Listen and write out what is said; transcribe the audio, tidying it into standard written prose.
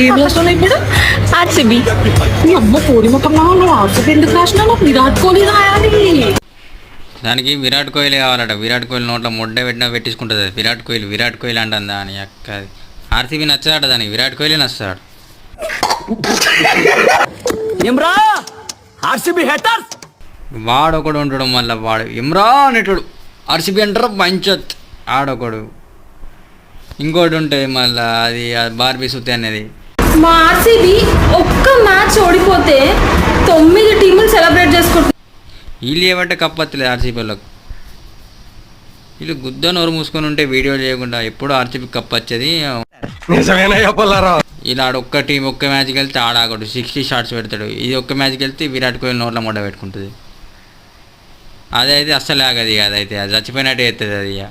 ఏం రాష్ట్రంలో ఇప్పుడు ఆర్సీబీ. నీ అమ్మ కోడి ముఖంలో నువ్వు ఆర్సీబీ ఎందుకు రాసినావు? విరాట్ కోహ్లీ రాయాలి. దానికి విరాట్ కోహ్లీ కావాలట. విరాట్ కోహ్లీ నోట్లో ముడ్డ పెట్టినా పెట్టించుకుంటుంది. విరాట్ కోహ్లీ అంటుందా అని అక్క. ఆర్సీబీ నచ్చాడట దానికి, విరాట్ కోహ్లీ నచ్చాడు. వాడొకడు ఉంటాడు, మళ్ళీ వాడు ఇమ్రా అనేటాడు. ఆర్సీబీ అంటారు పంచత్ ఆడొకడు. ఇంకోటి ఉంటుంది మళ్ళీ, అది బార్బీ సుత్తి అనేది. మా ఆర్సీబీ ఒక్క మ్యాచ్ ఓడిపోతే 9 టీములు సెలబ్రేట్ చేసుకుంటున్నారు. వీళ్ళు ఏమంటే కప్పత్తలేదు ఆర్సీబీ వాళ్ళకు. వీళ్ళు గుద్ద నోరు మూసుకొని ఉంటే వీడియో చేయకుండా ఎప్పుడు ఆర్సీబీ కప్ వచ్చేది. ఇలా ఒక్క టీం ఒక్క మ్యాచ్కి వెళ్తే ఆడాకూడదు, 60 షాట్స్ పెడతాడు. ఇది ఒక్క మ్యాచ్కి వెళ్తే విరాట్ కోహ్లీ నోట్ల మొట్ట పెట్టుకుంటుంది. అదైతే అస్సలు ఆగదు. ఇక అదైతే అది చచ్చిపోయినట్టే అవుతుంది అది. ఇక